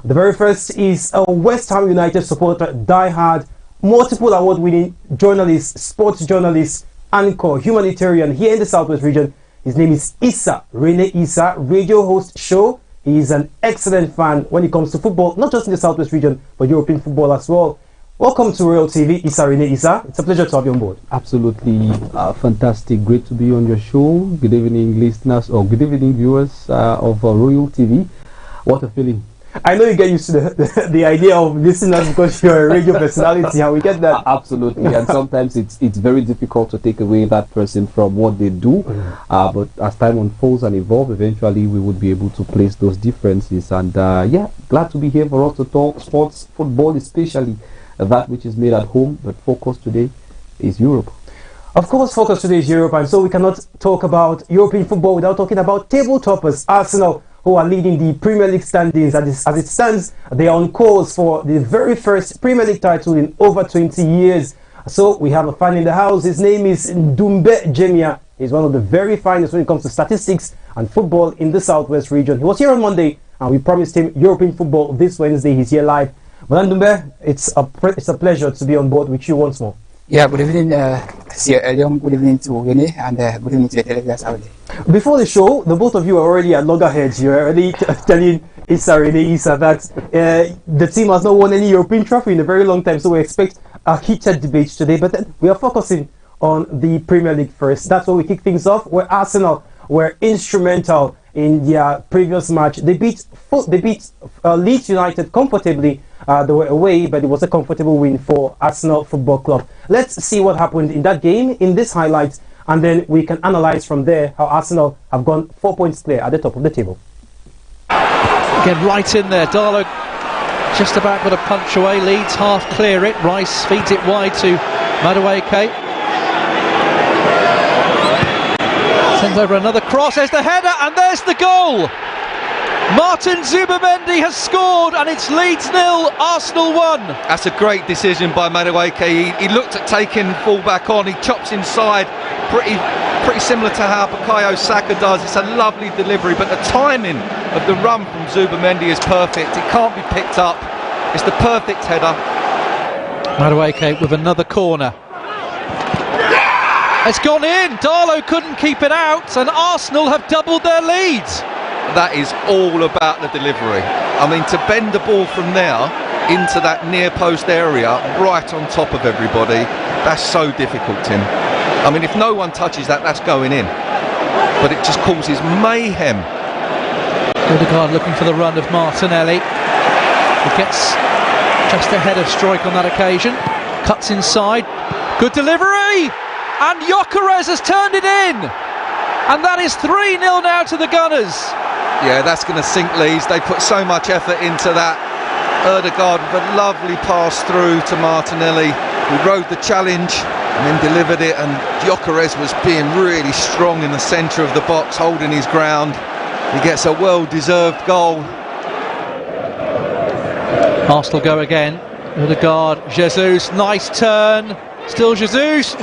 The very first is a West Ham United supporter, diehard, multiple award-winning journalist, sports journalist, anchor, humanitarian here in the Southwest region. His name is Issa, Rene Issa, radio host show. He is an excellent fan when it comes to football, not just in the Southwest region, but European football as well. Welcome to Royal TV, Issa Rene Issa. It's a pleasure to have you on board. Absolutely fantastic. Great to be on your show. Good evening, listeners, or good evening, viewers of Royal TV. What a feeling. I know you get used to the idea of listeners because you're a radio personality, and we get that. Absolutely, and sometimes it's very difficult to take away that person from what they do. But as time unfolds and evolves, eventually we would be able to place those differences. And yeah, glad to be here for us to talk sports, football especially. That which is made at home, but focus today is Europe. Of course, focus today is Europe, and so we cannot talk about European football without talking about table toppers, Arsenal, who are leading the Premier League standings. As it stands, they are on course for the very first Premier League title in over 20 years. So we have a fan in the house. His name is Ndumbe Jemia. He's one of the very finest when it comes to statistics and football in the Southwest region. He was here on Monday, and we promised him European football this Wednesday. He's here live. Well, Ndumbe, it's a pleasure to be on board with you once more. Yeah, good evening, good evening to Rene, and good evening to the televiewers out there. Before the show, the both of you are already at loggerheads. You're already telling Issa Rene Issa that the team has not won any European trophy in a very long time, so we expect a heated debate today. But then we are focusing on the Premier League first. That's where we kick things off, where Arsenal were instrumental in their previous match. They beat Leeds United comfortably. They were away, but it was a comfortable win for Arsenal Football Club. Let's see what happened in that game in this highlight, and then we can analyse from there how Arsenal have gone 4 points clear at the top of the table. Get right in there. Darlow just about got a punch away. Leeds half clear it. Rice feeds it wide to Madueke. Sends over another cross. There's the header, and there's the goal. Martin Zubimendi has scored, and it's Leeds 0, Arsenal 1. That's a great decision by Madueke. He looked at taking full-back on. He chops inside, pretty similar to how Bukayo Saka does. It's a lovely delivery, but the timing of the run from Zubimendi is perfect. It can't be picked up. It's the perfect header. Madueke with another corner. It's gone in. Darlow couldn't keep it out, and Arsenal have doubled their lead. That is all about the delivery. I mean, to bend the ball from there into that near post area, right on top of everybody, that's so difficult, Tim. I mean, if no one touches that, that's going in. But it just causes mayhem. Odegaard looking for the run of Martinelli. He gets just ahead of Struijk on that occasion. Cuts inside. Good delivery! And Gyökeres has turned it in! And that is 3-0 now to the Gunners. Yeah, that's going to sink Leeds. They put so much effort into that. Odegaard with a lovely pass through to Martinelli, who rode the challenge and then delivered it, and Gyökeres was being really strong in the centre of the box, holding his ground. He gets a well-deserved goal. Arsenal go again. Odegaard, Jesus, nice turn. Still Jesus.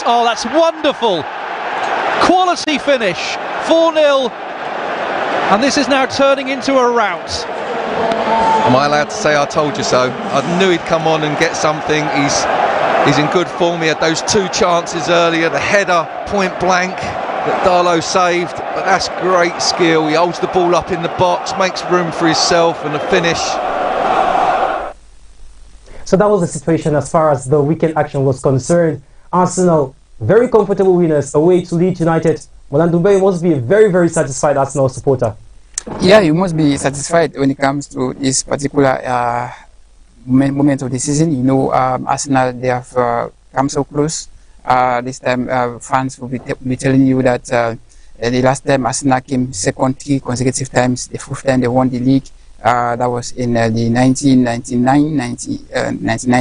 Oh, that's wonderful. Quality finish. 4-0. And this is now turning into a rout. Am I allowed to say I told you so? I knew he'd come on and get something. He's in good form. He had those two chances earlier. The header, point blank, that Darlow saved. But that's great skill. He holds the ball up in the box, makes room for himself, and the finish. So that was the situation as far as the weekend action was concerned. Arsenal, very comfortable winners away to Leeds United. Well, Ndumbe must be a very, very satisfied Arsenal supporter. Yeah, you must be satisfied when it comes to this particular moment of the season. You know, Arsenal, they have come so close. This time, fans will be telling you that the last time Arsenal came second 3 consecutive times, the fourth time they won the league. That was in the 1999,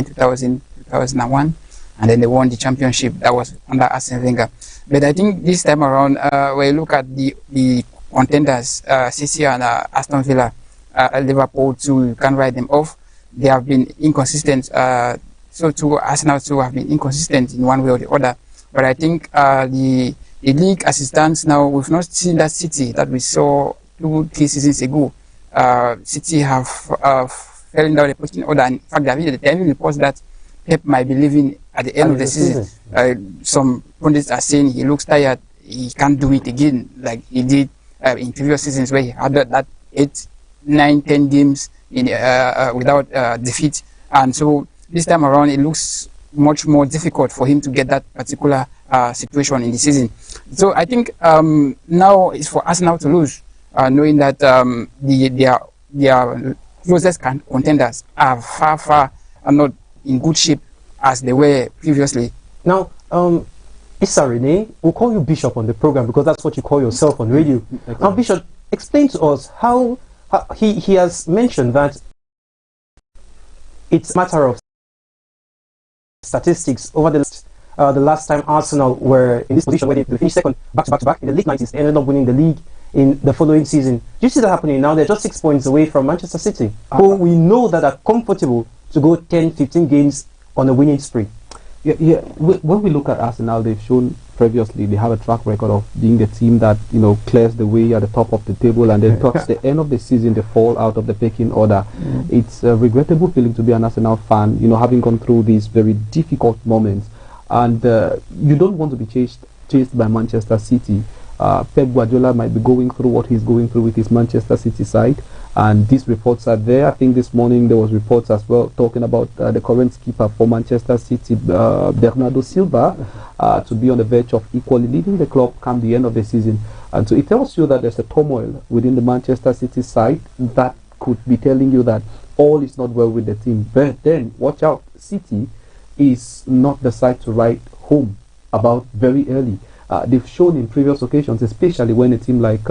2000, 2001, and then they won the championship. That was under Arsene Wenger. But I think this time around, when you look at the contenders, City and Aston Villa, Liverpool too, you can't write them off. They have been inconsistent. So too, Arsenal too have been inconsistent in one way or the other. But I think the league as it stands now, we've not seen that City that we saw 2-3 seasons ago. City have fallen down the pecking order. And in fact, there are the reports that Pep might be leaving at the end of the season. Some pundits are saying he looks tired. He can't do it again like he did in previous seasons where he had that 8, 9, 10 games without defeat. And so this time around, it looks much more difficult for him to get that particular situation in the season. So I think now it's for Arsenal to lose, knowing that their closest contenders are far not in good shape as they were previously. Now, Issa Rene, we'll call you Bishop on the program because that's what you call yourself on radio. Now, Bishop, explain to us how he has mentioned that it's a matter of statistics over the last time Arsenal were in this position where they finished second back-to-back in the late 90s. They ended up winning the league in the following season. Do you see that happening now? They're just 6 points away from Manchester City, who we know that are comfortable to go 10, 15 games on a winning spree. Yeah. When we look at Arsenal, they've shown previously they have a track record of being the team that clears the way at the top of the table, and then towards the end of the season they fall out of the pecking order. It's a regrettable feeling to be an Arsenal fan, having gone through these very difficult moments, and you don't want to be chased by Manchester City. Pep Guardiola might be going through what he's going through with his Manchester City side, and these reports are there. I think this morning there was reports as well talking about the current skipper for Manchester City, Bernardo Silva, to be on the verge of equally leading the club come the end of the season. And so it tells you that there's a turmoil within the Manchester City side that could be telling you that all is not well with the team. But then, watch out, City is not the side to write home about very early. They've shown in previous occasions, especially when a team like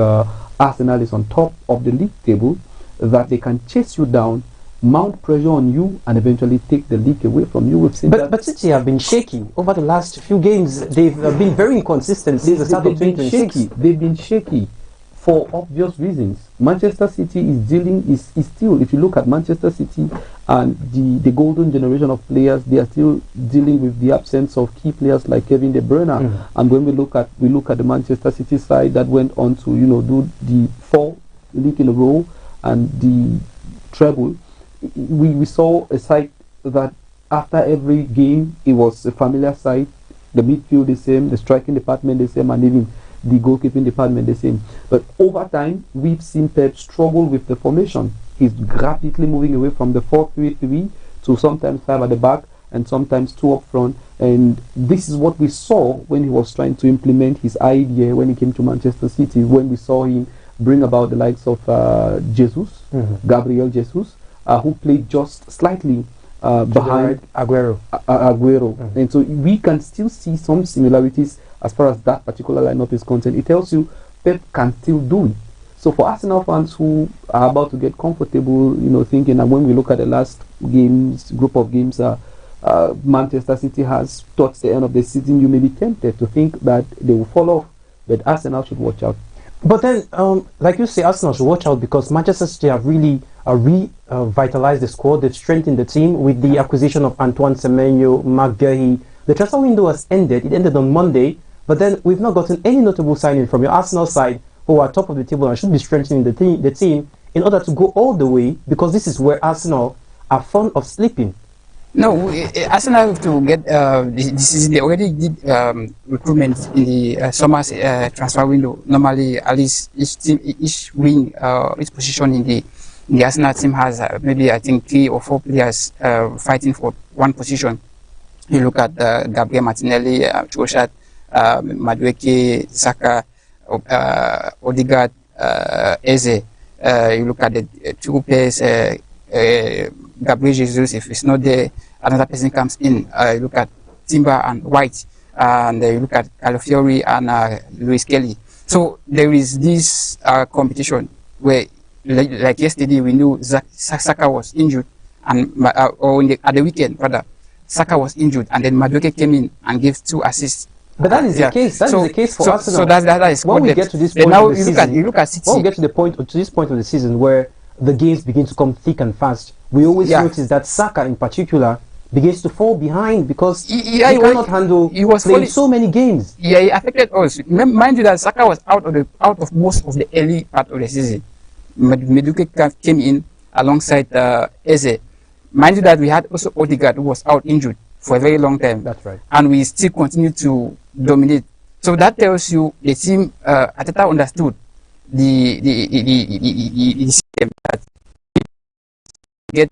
Arsenal is on top of the league table, that they can chase you down, mount pressure on you, and eventually take the league away from you. We've seen but City have been shaky over the last few games. They've been very inconsistent since the start of 2026. They've been shaky for obvious reasons. Manchester City is still, if you look at Manchester City and the golden generation of players, they are still dealing with the absence of key players like Kevin De Bruyne. And when we look at the Manchester City side that went on to do the 4 league in a row and the treble, we saw a side that after every game it was a familiar side. The midfield the same, the striking department the same, and even the goalkeeping department the same. But over time, we've seen Pep struggle with the formation. He's rapidly moving away from the 4-3-3 to sometimes 5 at the back and sometimes 2 up front. And this is what we saw when he was trying to implement his idea when he came to Manchester City, when we saw him bring about the likes of Gabriel Jesus, who played just slightly behind Aguero. And so we can still see some similarities as far as that particular lineup is concerned. It tells you Pep can still do it. So for Arsenal fans who are about to get comfortable, thinking, and when we look at the last group of games Manchester City has towards the end of the season, you may be tempted to think that they will fall off, but Arsenal should watch out. But then, like you say, Arsenal should watch out because Manchester City have really revitalized the squad. They've strengthened the team with the acquisition of Antoine Semenyo, Marc Guehi. The transfer window has ended. It ended on Monday. But then we've not gotten any notable signing from your Arsenal side, who are top of the table and should be strengthening the team in order to go all the way, because this is where Arsenal are fond of sleeping. No, Arsenal have to get this season. They already did recruitment in the summer transfer window. Normally, at least each position in the Arsenal team has maybe I think 3 or 4 players fighting for one position. You look at Gabriel Martinelli, Trossard, Madueke, Saka, Odegaard, Eze. You look at the 2 players, Gabriel Jesus. If it's not there, another person comes in. You look at Timber and White, and you look at Calafiori and Luis Kelly. So there is this competition where, like yesterday, we knew Saka was injured, and at the weekend, rather, Saka was injured, and then Madueke came in and gave 2 assists. But that is the case. That is the case for Arsenal. So that is when we get to this point now of the season. You look at City. When we get to this point of the season where the games begin to come thick and fast, we always notice that Saka, in particular, begins to fall behind because he cannot handle playing so many games. Yeah, he affected us. Mind you that Saka was out of most of the early part of the season. Madueke came in alongside Eze. Mind you that we had also Odegaard, who was out injured for a very long time. That's right. And we still continue to dominate. So that tells you the team, Arteta understood the system that get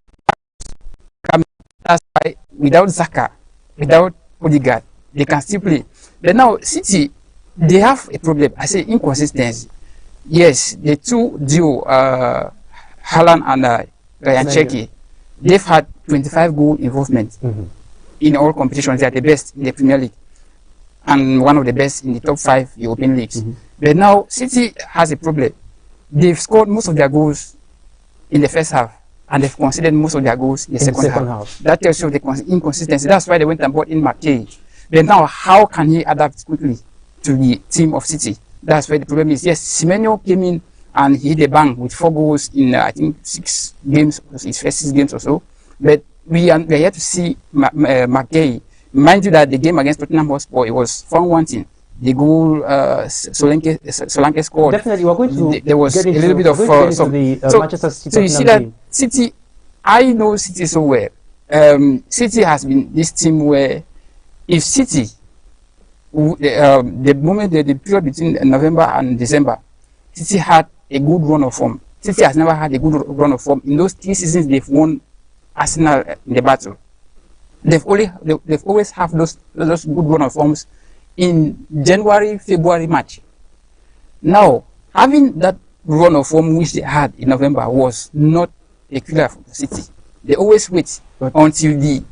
come. That's why without Xhaka, without Odegaard, they can still play. But now City, they have a problem. I say inconsistency. Yes, the two duo, Haaland and Ryan Cherki, they've had 25 goal involvement in all competitions. They are the best in the Premier League and one of the best in the top 5 European leagues. But now City has a problem. They've scored most of their goals in the first half and they've conceded most of their goals in the second half. That tells you the inconsistency. That's why they went and bought in McKay. But now, how can he adapt quickly to the team of City? That's where the problem is. Yes, Semenyo came in and he hit a bang with 4 goals in I think 6 games, his first 6 games or so. But we are yet to see McKay. Mind you that the game against Tottenham Hotspur, it was found wanting. The goal Solanke scored. Definitely, we're going to. There was a little bit of Manchester City. So you see that City. I know City so well. City has been this team where if City, the moment the period between November and December, City had a good run of form. City has never had a good run of form. In those 3 seasons, they've won Arsenal in the battle. They've always have those good run of forms in January, February, March. Now, having that run of form which they had in November was not a killer for the City. They always wait until the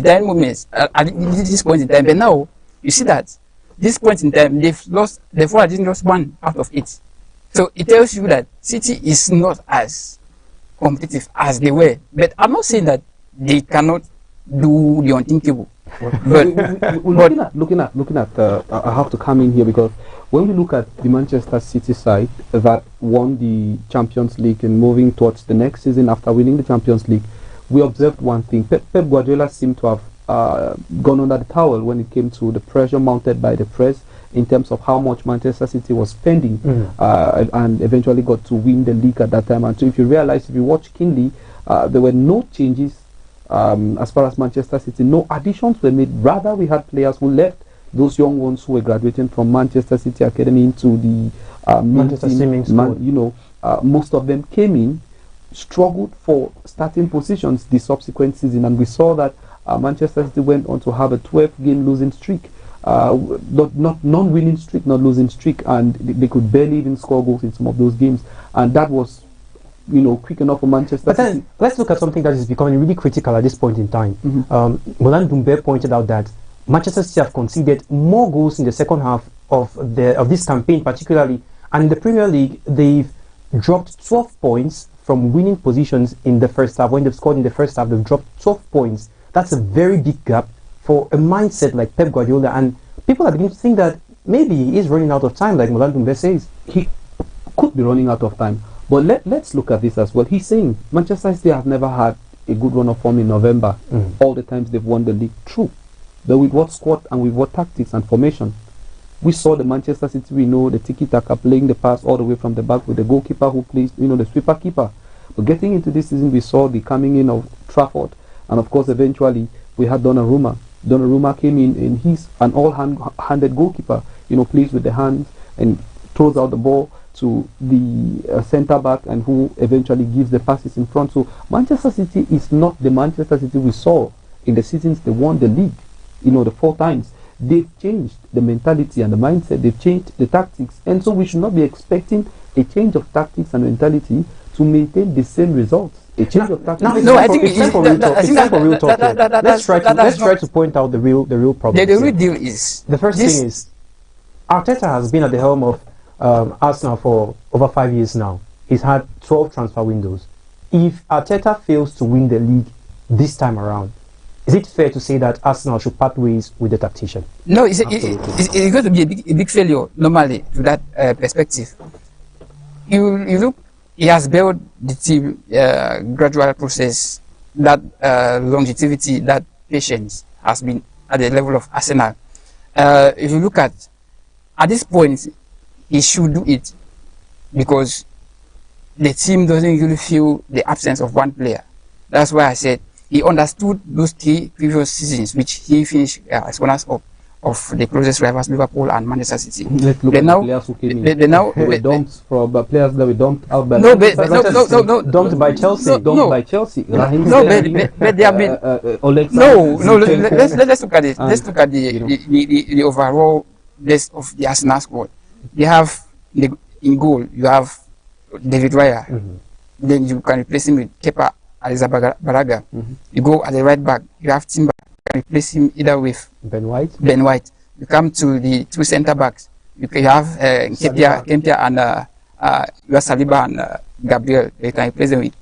dying moments at this point in time. But now you see that this point in time they've already lost 1 out of 8. So it tells you that City is not as competitive as they were. But I'm not saying that they cannot do the unthinkable. But looking at I have to come in here because when we look at the Manchester City side that won the Champions League and moving towards the next season after winning the Champions League, we observed one thing. Pep Guardiola seemed to have gone under the towel when it came to the pressure mounted by the press in terms of how much Manchester City was spending and eventually got to win the league at that time. And so if you realize, if you watch keenly, there were no changes as far as Manchester City. No additions were made. Rather, we had players who left, those young ones who were graduating from Manchester City Academy into the Manchester team. Most of them came in, struggled for starting positions the subsequent season, and we saw that Manchester City went on to have a 12-game losing streak, not non-winning streak, not losing streak, and they could barely even score goals in some of those games, and that was quick enough for Manchester But City. then, let's look at something that is becoming really critical at this point in time. Moulin Doumbé pointed out that Manchester City have conceded more goals in the second half of this campaign particularly, and in the Premier League they've dropped 12 points from winning positions in the first half. When they've scored in the first half, they've dropped 12 points. That's a very big gap for a mindset like Pep Guardiola, and people are beginning to think that maybe he is running out of time, like Moulin Doumbé says. He could be running out of time. But let's look at this as well. He's saying Manchester City have never had a good run of form in November. All the times they've won the league. True. But with what squad and with what tactics and formation? We saw the Manchester City, we know, the tiki-taka, playing the pass all the way from the back with the goalkeeper who plays, the sweeper keeper. But getting into this season, we saw the coming in of Trafford. And of course, eventually, we had Donnarumma. Donnarumma came in he's an all-handed goalkeeper, plays with the hands and throws out the ball to the centre back, and who eventually gives the passes in front. So Manchester City is not the Manchester City we saw in the seasons they won the league, the 4 times. They've changed the mentality and the mindset, they've changed the tactics, and so we should not be expecting a change of tactics and mentality to maintain the same results. A change of tactics. I think it's time for real talk. It's time for real talk. Let's try to point out the real problem. The real deal is the first thing is Arteta has been at the helm of Arsenal for over 5 years now. He's had 12 transfer windows. If Arteta fails to win the league this time around, is it fair to say that Arsenal should part ways with the tactician? No, it's going to be a big failure normally to that perspective. You look, he has built the team gradual process, that longevity, that patience has been at the level of Arsenal. If you look at this point, he should do it because the team doesn't really feel the absence of one player. That's why I said he understood those 3 previous seasons, which he finished as winners of the closest rivals, Liverpool and Manchester City. Let's look They at now- the players who came they- in. they now- They were dumped from players that were dumped out by No, Manchester but- City. no. Dumped by Chelsea. No, Dumped by Chelsea. Raheem No, Sterling, but they have been. Alexander No, Zinchenko. let's look at it. And, Let's look at the overall list of the Arsenal squad. They have in goal. You have David Raya. Then you can replace him with Kepa Arrizabalaga. You go at the right back. You have Timber. You can replace him either with Ben White. Ben White. You come to the 2 centre backs. You can have Kempia and you have Saliba and Gabriel. You can replace them with